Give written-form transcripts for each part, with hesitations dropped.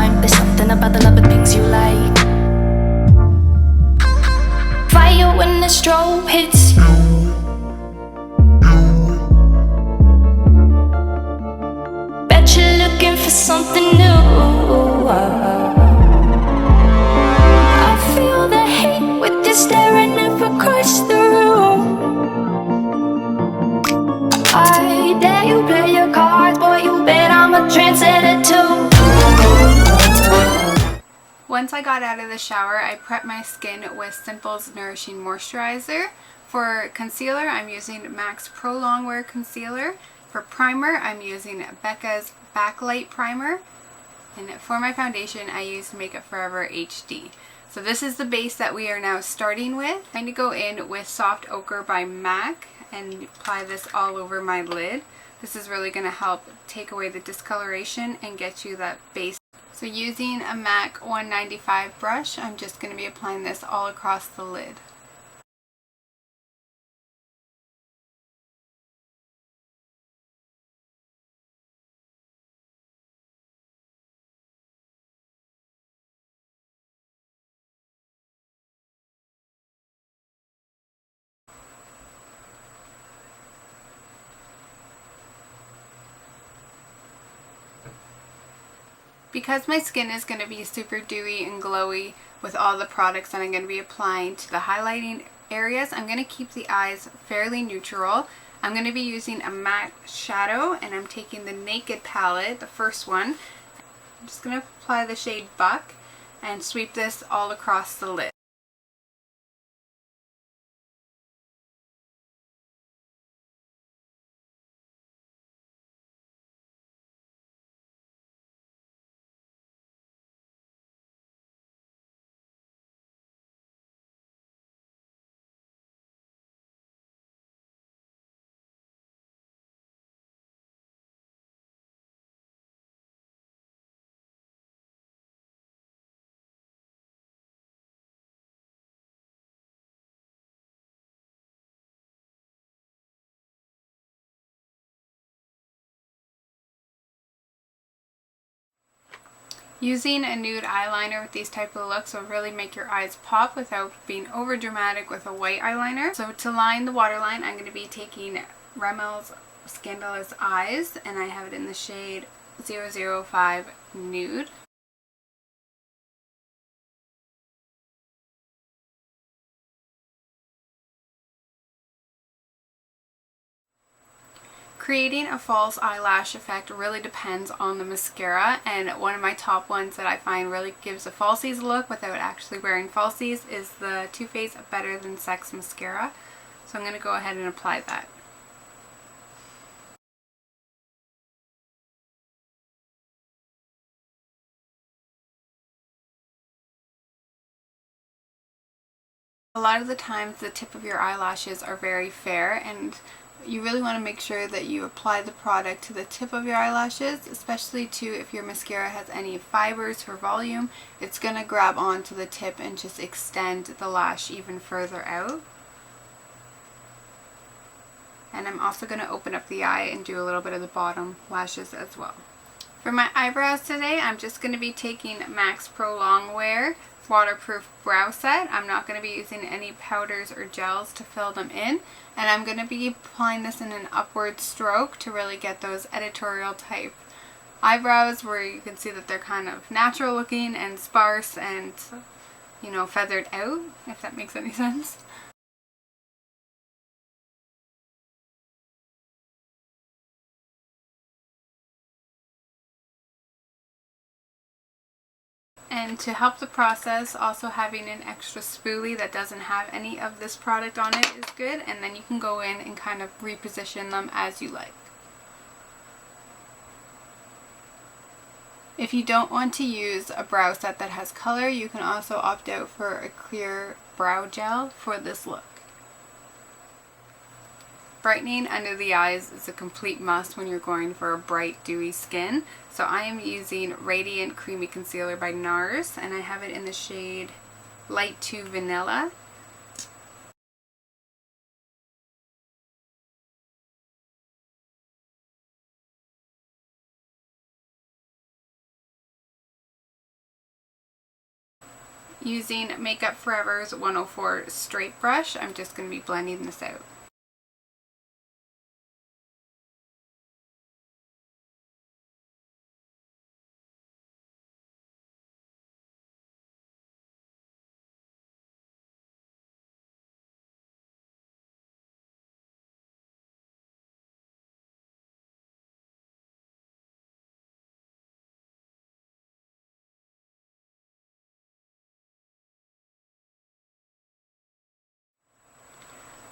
time. There's something about the love of things you like. Fire when the strobe hits you. Bet you're looking for something new. I feel the hate with you staring up across the room. I dare you play your cards, boy, you bet I'm a trendsetter too. Once I got out of the shower, I prepped my skin with Simple's Nourishing Moisturizer. For concealer, I'm using MAC's Pro Longwear Concealer. For primer, I'm using Becca's Backlight Primer. And for my foundation, I used Makeup Forever HD. So this is the base that we are now starting with. I'm going to go in with Soft Ochre by MAC and apply this all over my lid. This is really going to help take away the discoloration and get you that base. So using a MAC 195 brush, I'm just going to be applying this all across the lid. Because my skin is going to be super dewy and glowy with all the products that I'm going to be applying to the highlighting areas, I'm going to keep the eyes fairly neutral. I'm going to be using a matte shadow, and I'm taking the Naked palette, the first one. I'm just going to apply the shade Buck and sweep this all across the lid. Using a nude eyeliner with these type of looks will really make your eyes pop without being over dramatic with a white eyeliner. So to line the waterline, I'm going to be taking Remmel's Scandalous Eyes, and I have it in the shade 005 Nude. Creating a false eyelash effect really depends on the mascara, and one of my top ones that I find really gives a falsies look without actually wearing falsies is the Too Faced Better Than Sex mascara. So I'm going to go ahead and apply that. A lot of the times the tip of your eyelashes are very fair, and you really want to make sure that you apply the product to the tip of your eyelashes, especially too if your mascara has any fibers for volume. It's going to grab onto the tip and just extend the lash even further out. And I'm also going to open up the eye and do a little bit of the bottom lashes as well. For my eyebrows today, I'm just going to be taking MAC's Pro Longwear Waterproof Brow Set. I'm not going to be using any powders or gels to fill them in, and I'm going to be applying this in an upward stroke to really get those editorial type eyebrows where you can see that they're kind of natural looking and sparse and, you know, feathered out, if that makes any sense. And to help the process, also having an extra spoolie that doesn't have any of this product on it is good, and then you can go in and kind of reposition them as you like. If you don't want to use a brow set that has color, you can also opt out for a clear brow gel for this look. Brightening under the eyes is a complete must when you're going for a bright, dewy skin. So I am using Radiant Creamy Concealer by NARS, and I have it in the shade Light 2 Vanilla. Using Makeup Forever's 104 straight brush, I'm just going to be blending this out.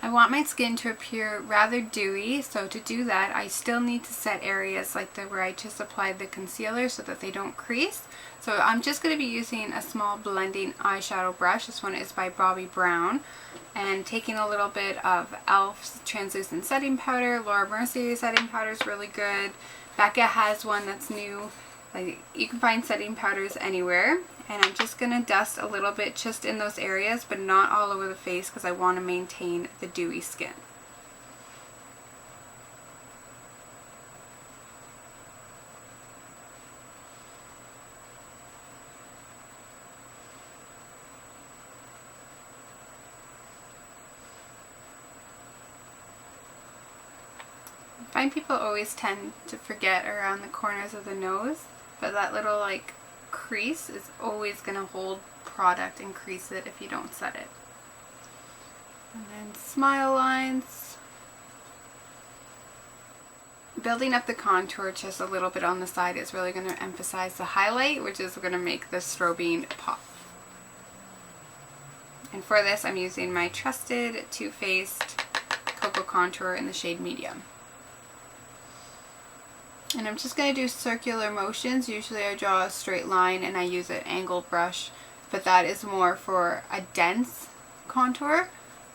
I want my skin to appear rather dewy, so to do that I still need to set areas like where I just applied the concealer so that they don't crease. So I'm just going to be using a small blending eyeshadow brush. This one is by Bobbi Brown, and taking a little bit of e.l.f.'s translucent setting powder. Laura Mercier setting powder is really good. Becca has one that's new. Like, you can find setting powders anywhere. And I'm just going to dust a little bit just in those areas, but not all over the face because I want to maintain the dewy skin. I find people always tend to forget around the corners of the nose, but that little like crease is always going to hold product and crease it if you don't set it. And then smile lines. Building up the contour just a little bit on the side is really going to emphasize the highlight, which is going to make the strobing pop. And for this I'm using my trusted Too Faced Cocoa Contour in the shade Medium. And I'm just going to do circular motions. Usually I draw a straight line and I use an angled brush, but that is more for a dense contour.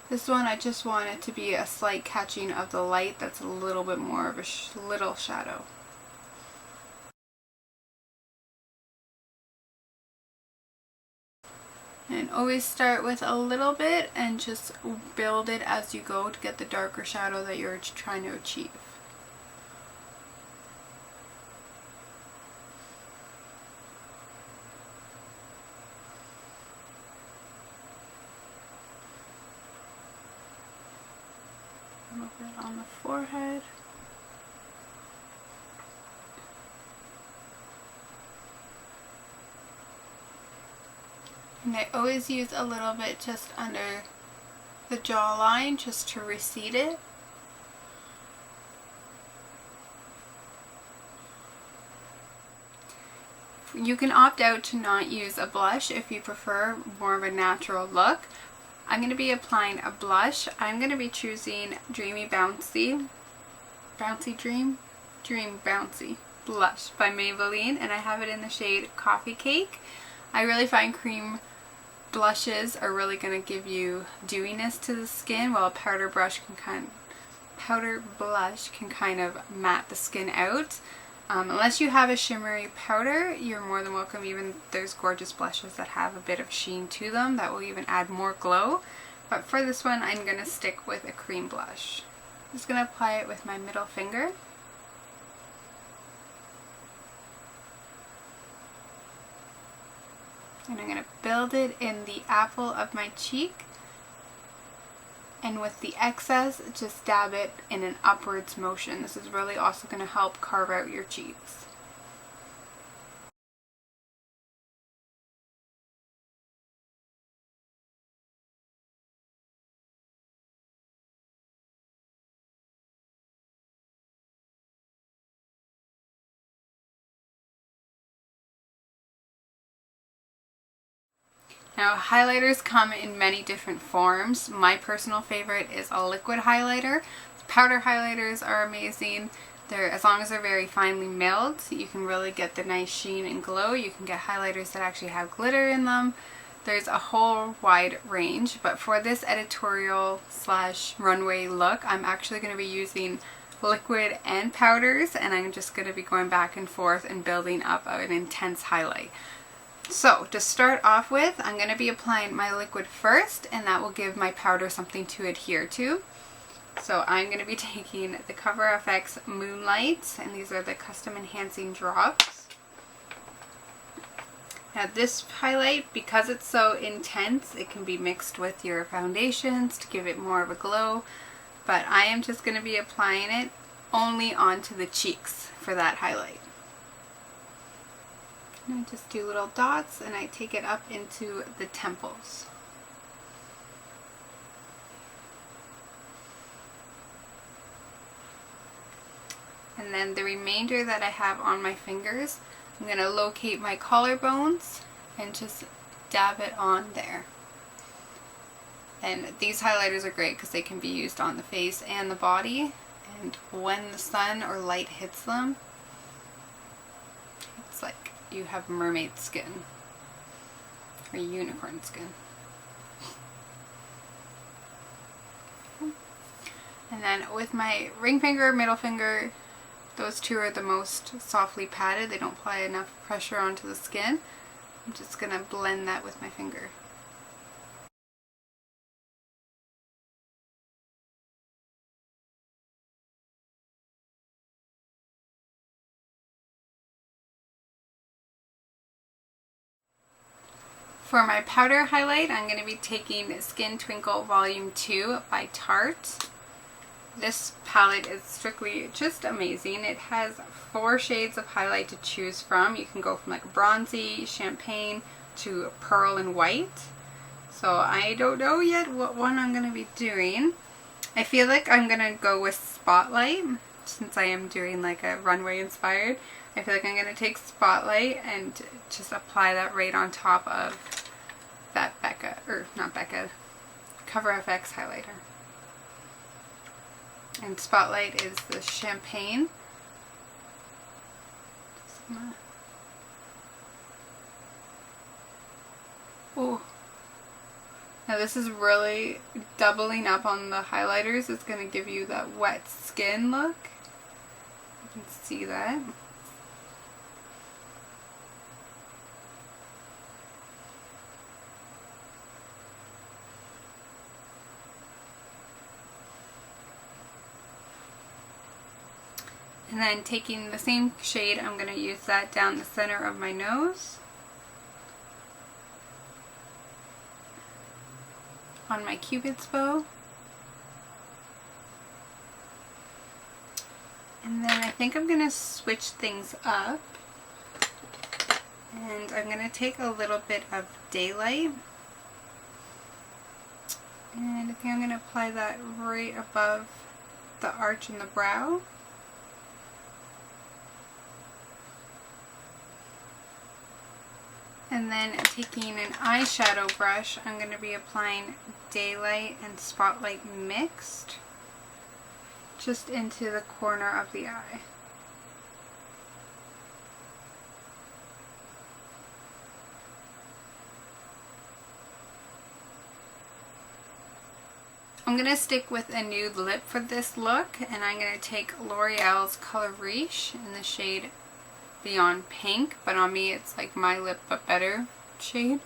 This one I just want it to be a slight catching of the light that's a little bit more of a little shadow. And always start with a little bit and just build it as you go to get the darker shadow that you're trying to achieve. A little bit on the forehead. And I always use a little bit just under the jawline just to recede it. You can opt out to not use a blush if you prefer more of a natural look. I'm going to be applying a blush. I'm going to be choosing Dreamy Bouncy Dream Bouncy blush by Maybelline, and I have it in the shade Coffee Cake. I really find cream blushes are really going to give you dewiness to the skin, while a powder blush can kind of matte the skin out. Unless you have a shimmery powder, you're more than welcome. Even there's gorgeous blushes that have a bit of sheen to them that will even add more glow. But for this one, I'm going to stick with a cream blush. I'm just going to apply it with my middle finger. And I'm going to build it in the apple of my cheek. And with the excess, just dab it in an upwards motion. This is really also going to help carve out your cheeks. Now, highlighters come in many different forms. My personal favorite is a liquid highlighter. Powder highlighters are amazing. As long as they're very finely milled, you can really get the nice sheen and glow. You can get highlighters that actually have glitter in them. There's a whole wide range, but for this editorial / runway look, I'm actually going to be using liquid and powders, and I'm just going to be going back and forth and building up an intense highlight. So to start off with, I'm going to be applying my liquid first, and that will give my powder something to adhere to. So I'm going to be taking the Cover FX Moonlight, and these are the custom enhancing drops. Now this highlight, because it's so intense, it can be mixed with your foundations to give it more of a glow, but I am just going to be applying it only onto the cheeks for that highlight. And I just do little dots and I take it up into the temples. And then the remainder that I have on my fingers, I'm going to locate my collarbones and just dab it on there. And these highlighters are great because they can be used on the face and the body. And when the sun or light hits them, it's like you have mermaid skin or unicorn skin. And then with my ring finger, middle finger, those two are the most softly padded. They don't apply enough pressure onto the skin. I'm just going to blend that with my finger. For my powder highlight, I'm going to be taking Skin Twinkle Volume 2 by Tarte. This palette is strictly just amazing. It has 4 shades of highlight to choose from. You can go from like bronzy, champagne, to pearl and white. So I don't know yet what one I'm going to be doing. I feel like I'm going to go with Spotlight, since I am doing like a runway inspired. I feel like I'm going to take Spotlight and just apply that right on top of that Cover FX highlighter. And Spotlight is the champagne. Oh. Now this is really doubling up on the highlighters. It's going to give you that wet skin look. You can see that. And then taking the same shade, I'm going to use that down the center of my nose, on my Cupid's bow, and then I think I'm going to switch things up, and I'm going to take a little bit of Daylight, and I think I'm going to apply that right above the arch in the brow. And then taking an eyeshadow brush, I'm going to be applying Daylight and Spotlight mixed just into the corner of the eye. I'm going to stick with a nude lip for this look, and I'm going to take L'Oreal's Color Riche in the shade Beyond Pink, but on me it's like My Lip But Better shade.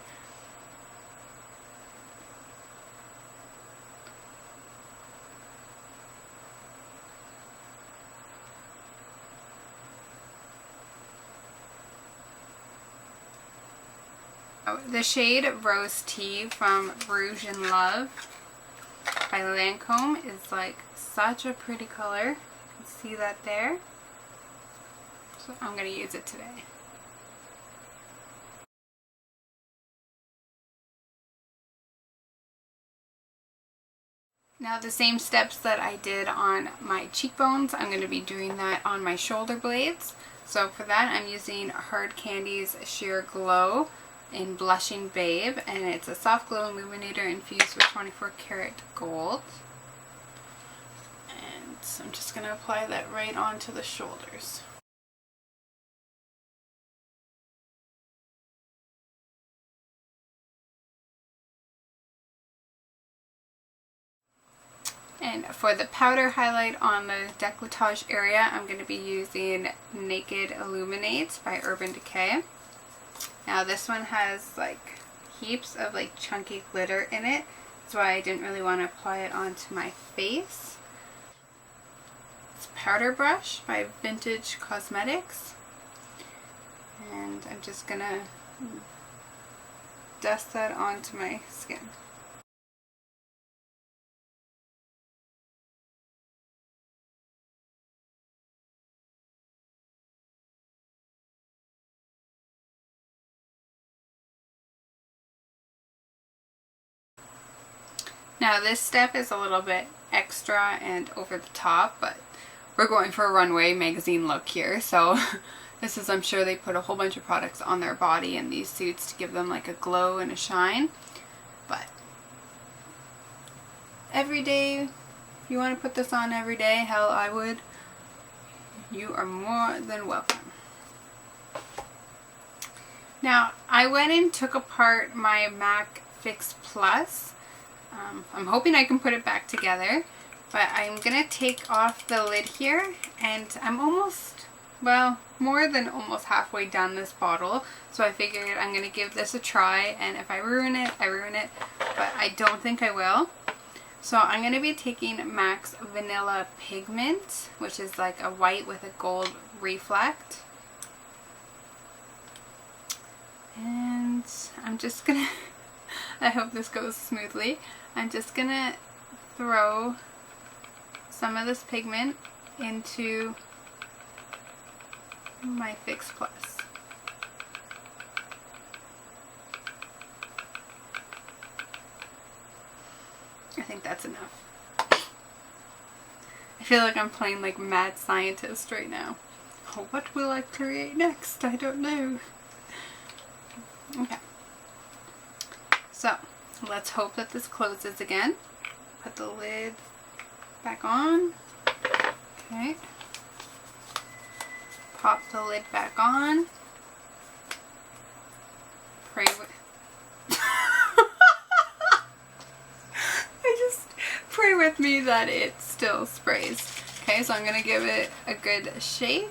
The shade Rose Tea from Rouge in Love by Lancome is like such a pretty color. You can see that there. So I'm going to use it today. Now the same steps that I did on my cheekbones, I'm going to be doing that on my shoulder blades. So for that I'm using Hard Candy's Sheer Glow in Blushing Babe, and it's a soft glow illuminator infused with 24 karat gold. And so I'm just going to apply that right onto the shoulders. And for the powder highlight on the décolletage area, I'm going to be using Naked Illuminates by Urban Decay. Now this one has like heaps of like chunky glitter in it. That's why I didn't really want to apply it onto my face. It's Powder Brush by Vintage Cosmetics. And I'm just going to dust that onto my skin. Now this step is a little bit extra and over the top, but we're going for a Runway magazine look here, so this is, I'm sure they put a whole bunch of products on their body in these suits to give them like a glow and a shine. But every day, if you want to put this on every day, hell I would, you are more than welcome. Now I went and took apart my MAC Fix Plus. I'm hoping I can put it back together, but I'm gonna take off the lid here, and I'm almost, well, more than almost halfway down this bottle, so I figured I'm gonna give this a try, and if I ruin it, I ruin it, but I don't think I will. So I'm gonna be taking MAC's Vanilla Pigment, which is like a white with a gold reflect, and I'm just gonna I hope this goes smoothly. I'm just gonna throw some of this pigment into my Fix Plus. I think that's enough. I feel like I'm playing like mad scientist right now. Oh, what will I create next? I don't know. Okay. So, let's hope that this closes again. Put the lid back on. Okay. Pop the lid back on. Pray with pray with me that it still sprays. Okay, so I'm gonna give it a good shake.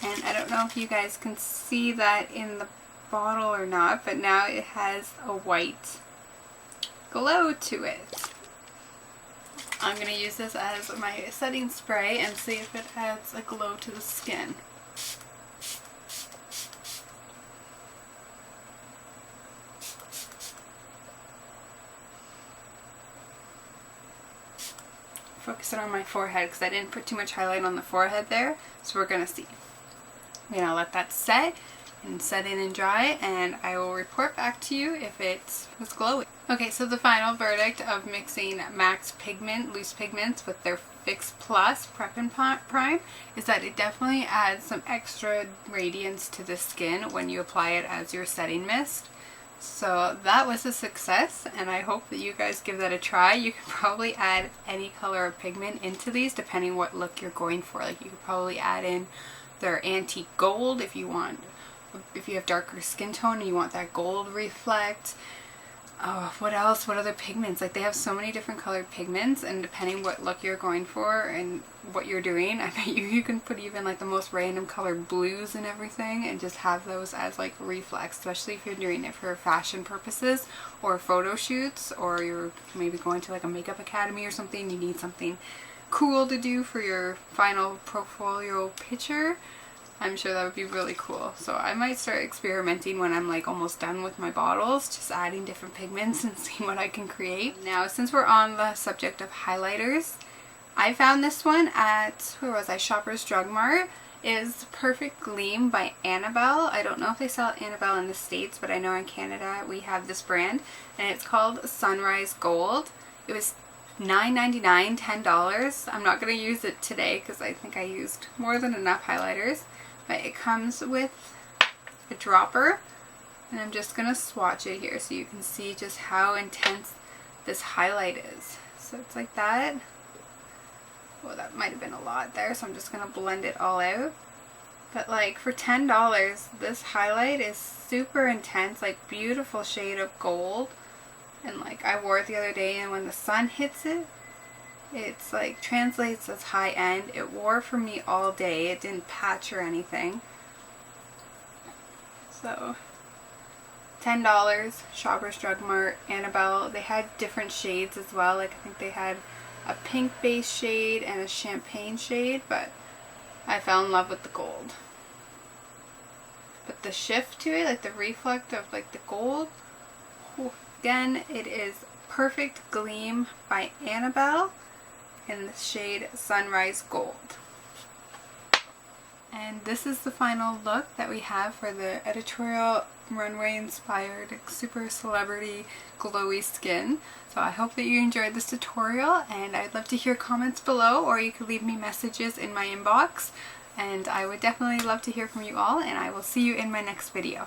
And I don't know if you guys can see that in the bottle or not, but now it has a white glow to it. I'm going to use this as my setting spray and see if it adds a glow to the skin. Focus it on my forehead because I didn't put too much highlight on the forehead there, so we're going to see. I'm going to let that set and set in and dry, and I will report back to you if it was glowy. Okay, so the final verdict of mixing MAC's pigment, loose pigments, with their Fix Plus Prep and Prime is that it definitely adds some extra radiance to the skin when you apply it as your setting mist. So that was a success, and I hope that you guys give that a try. You can probably add any color of pigment into these depending what look you're going for. Like, you could probably add in their antique gold if you want. If you have darker skin tone and you want that gold reflect. Oh, what else? What other pigments? Like, they have so many different colored pigments, and depending what look you're going for and what you're doing, I bet you can put even like the most random colored blues and everything and just have those as like reflex, especially if you're doing it for fashion purposes or photo shoots, or you're maybe going to like a makeup academy or something. You need something cool to do for your final portfolio picture. I'm sure that would be really cool. So I might start experimenting when I'm like almost done with my bottles, just adding different pigments and seeing what I can create. Now, since we're on the subject of highlighters, I found this one at, where was I, Shoppers Drug Mart. It is Perfect Gleam by Annabelle. I don't know if they sell Annabelle in the States, but I know in Canada we have this brand, and it's called Sunrise Gold. It was $9.99, $10. I'm not going to use it today because I think I used more than enough highlighters. But it comes with a dropper, and I'm just going to swatch it here so you can see just how intense this highlight is. So it's like that. Well, that might have been a lot there, so I'm just going to blend it all out. But like for $10, this highlight is super intense, like beautiful shade of gold. And like I wore it the other day, and when the sun hits it, it's like translates as high end. It wore for me all day. It didn't patch or anything. So $10, Shoppers Drug Mart, Annabelle. They had different shades as well. Like, I think they had a pink base shade and a champagne shade, but I fell in love with the gold. but the shift to it, like the reflect of like the gold. Ooh, again, it is Perfect Gleam by Annabelle in the shade Sunrise Gold. And this is the final look that we have for the editorial runway inspired super celebrity glowy skin. So I hope that you enjoyed this tutorial, and I'd love to hear comments below, or you could leave me messages in my inbox, and I would definitely love to hear from you all, and I will see you in my next video.